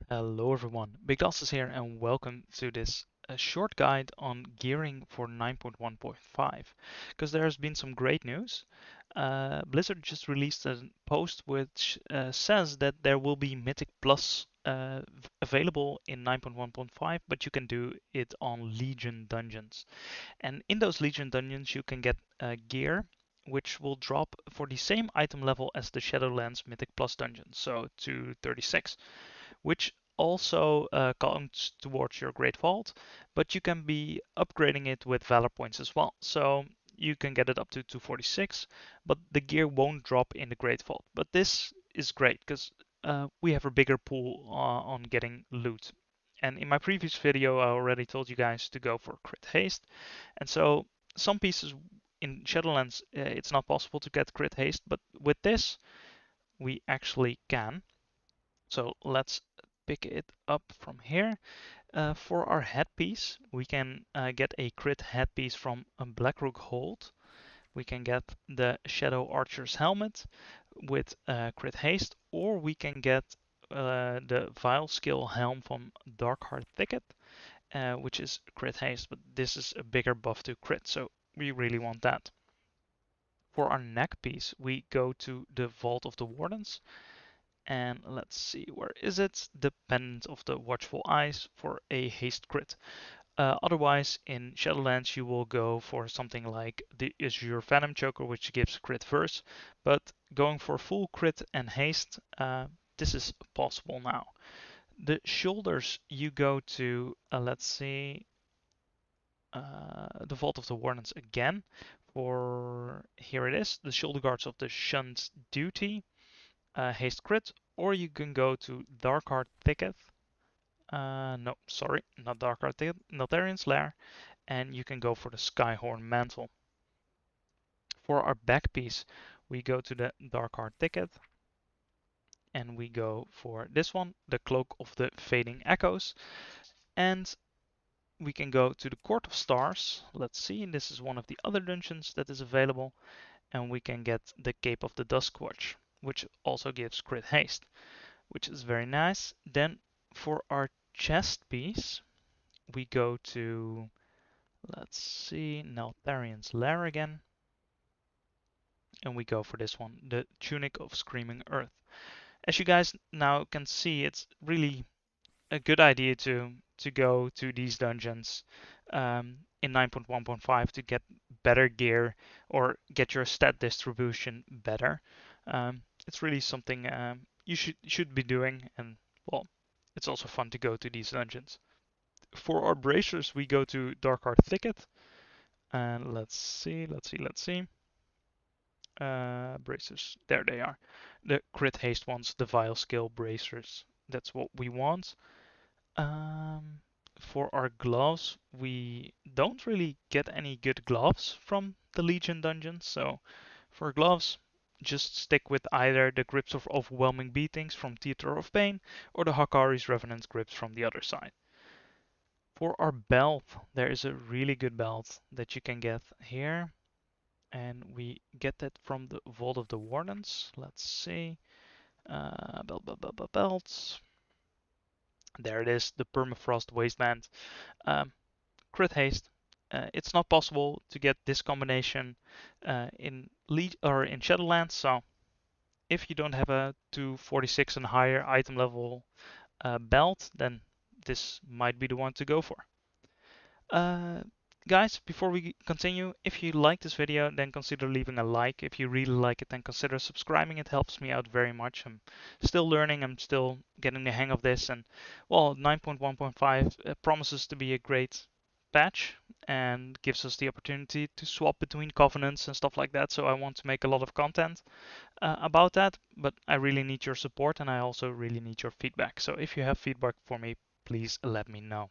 Hello everyone, Big Glasses here and welcome to this short guide on gearing for 9.1.5 because there has been some great news. Blizzard just released a post which says that there will be Mythic Plus available in 9.1.5, but you can do it on Legion dungeons. And in those Legion dungeons you can get gear which will drop for the same item level as the Shadowlands Mythic Plus dungeon, so to 36, which also counts towards your Great Vault, but you can be upgrading it with Valor points as well. So you can get it up to 246, but the gear won't drop in the Great Vault. But this is great because we have a bigger pool on getting loot. And in my previous video, I already told you guys to go for crit haste. And so some pieces in Shadowlands, it's not possible to get crit haste, but with this, we actually can. So let's pick it up from here. For our headpiece, we can get a crit headpiece from a Blackrook Hold. We can get the Shadow Archer's helmet with crit haste, or we can get the Vile Skill helm from Darkheart Thicket, which is crit haste, but this is a bigger buff to crit, so we really want that. For our neck piece, we go to the Vault of the Wardens, and let's see, where is it? The Pendant of the Watchful Eyes for a haste crit. Otherwise, in Shadowlands, you will go for something like the Azure Venom Choker, which gives crit verse, but going for full crit and haste, this is possible now. The shoulders, you go to, let's see, the Vault of the Wardens again. For here it is, the shoulder guards of the Shunned Duty, haste crit, or you can go to Darkheart Thicket. No, sorry, not Darkheart Thicket, Neltharian's Lair, and you can go for the Skyhorn Mantle. For our back piece, we go to the Darkheart Thicket, and we go for this one, the Cloak of the Fading Echoes, and we can go to the Court of Stars. Let's see, this is one of the other dungeons that is available, and we can get the Cape of the Duskwatch, which also gives crit haste, which is very nice. Then for our chest piece, we go to, let's see, Neltharian's Lair again, and we go for this one, the Tunic of Screaming Earth. As you guys now can see, it's really a good idea to go to these dungeons in 9.1.5 to get better gear or get your stat distribution better. It's really something you should be doing, and well, it's also fun to go to these dungeons. For our bracers, we go to Darkheart Thicket, and let's see. Bracers, there they are. The crit haste ones, the Vile Skill bracers. That's what we want. Um, for our gloves, we don't really get any good gloves from the Legion dungeon, so for gloves, just stick with either the Grips of Overwhelming Beatings from Theater of Pain or the Hakari's Revenant Grips from the other side. For our belt, there is a really good belt that you can get here, and we get that from the Vault of the Wardens. Let's see. Belts. There it is, the Permafrost Wasteland. Crit haste. It's not possible to get this combination in Shadowlands, so if you don't have a 246 and higher item level belt, then this might be the one to go for. Uh, Guys, before we continue, if you like this video, then consider leaving a like. If you really like it, then consider subscribing. It helps me out very much. I'm still learning, I'm still getting the hang of this, and well, 9.1.5 promises to be a great patch and gives us the opportunity to swap between covenants and stuff like that. So I want to make a lot of content about that, but I really need your support and I also really need your feedback. So if you have feedback for me, please let me know.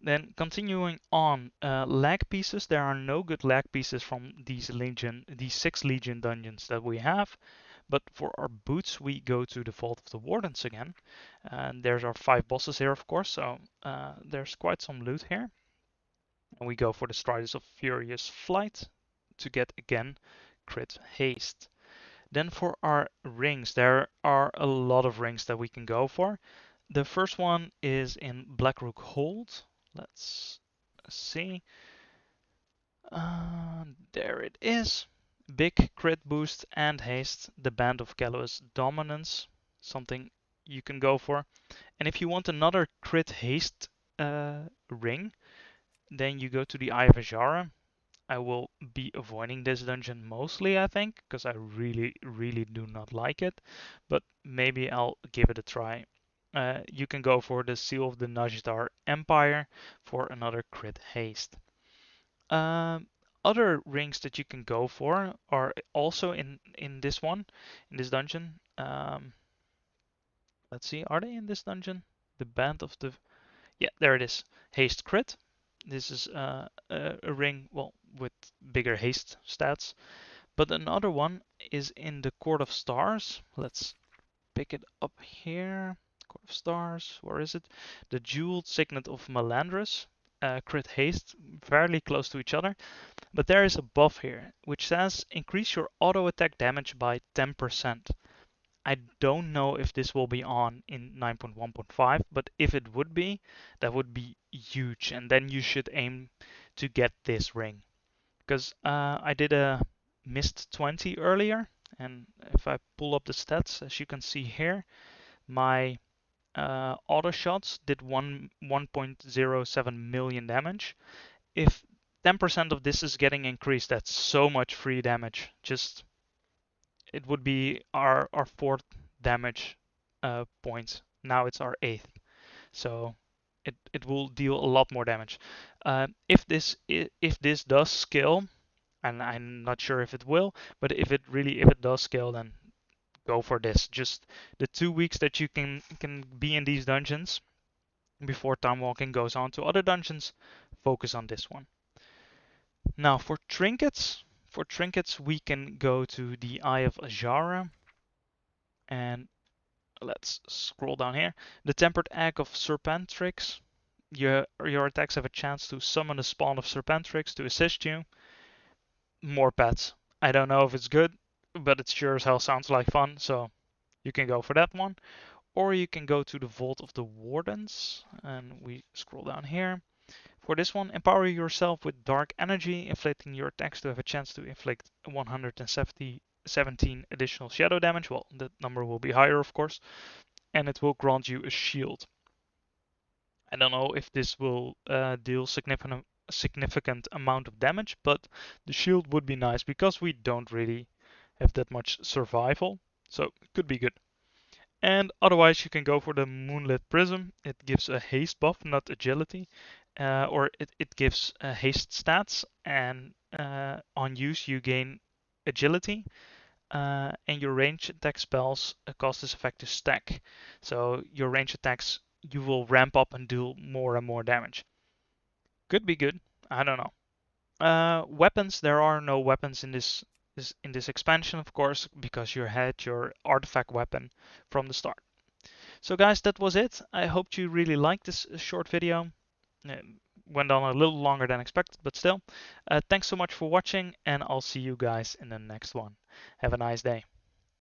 Then continuing on, lag pieces. There are no good lag pieces from these 6 Legion dungeons that we have. But for our boots, we go to the Vault of the Wardens again. And there's our 5 bosses here, of course, so there's quite some loot here. And we go for the Striders of Furious Flight to get again crit haste. Then for our rings, there are a lot of rings that we can go for. The first one is in Blackrook Hold. Let's see. There it is. Big crit boost and haste, the Band of Gallows Dominance, something you can go for. And if you want another crit haste ring, then you go to the Eye of Azara. I will be avoiding this dungeon mostly, I think, because I really do not like it. But maybe I'll give it a try. You can go for the Seal of the Najdar Empire for another crit haste. Um, Other rings that you can go for are also in this one, in this dungeon. Let's see, are they in this dungeon? The Band of the Yeah, there it is. Haste crit. This is a ring, well, with bigger haste stats. But another one is in the Court of Stars. Let's pick it up here. Court of Stars, where is it? The Jeweled Signet of Melandrus. Crit haste, fairly close to each other. But there is a buff here, which says increase your auto attack damage by 10%. I don't know if this will be on in 9.1.5, but if it would be, that would be huge. And then you should aim to get this ring. Because I did a missed 20 earlier, and if I pull up the stats, as you can see here, my auto shots did 1.07 million damage. If 10% of this is getting increased, that's so much free damage. Just it would be our fourth damage point. Now it's our eighth, so it will deal a lot more damage. If this does scale, and I'm not sure if it will, but if it does scale, then go for this. Just the 2 weeks that you can be in these dungeons before time walking goes on to other dungeons, focus on this one. Now for trinkets we can go to the Eye of Azara, and let's scroll down here. The Tempered Egg of Serpentrix. Your attacks have a chance to summon a spawn of Serpentrix to assist you. More pets. I don't know if it's good, but it sure as hell sounds like fun, so you can go for that one. Or you can go to the Vault of the Wardens, and we scroll down here. For this one, empower yourself with dark energy, inflicting your attacks to have a chance to inflict 117 additional shadow damage. Well, that number will be higher, of course, and it will grant you a shield. I don't know if this will deal significant amount of damage, but the shield would be nice because we don't really have that much survival, so it could be good. And otherwise, you can go for the Moonlit Prism. It gives a haste buff, not agility, or it gives haste stats, and on use you gain agility, and your range attack spells cause this effect to stack. So your range attacks you will ramp up and do more and more damage. Could be good. I don't know. Weapons, there are no weapons in this expansion, of course, because you had your artifact weapon from the start. So guys, that was it. I hope you really liked this short video. It went on a little longer than expected, but still. Thanks so much for watching, and I'll see you guys in the next one. Have a nice day.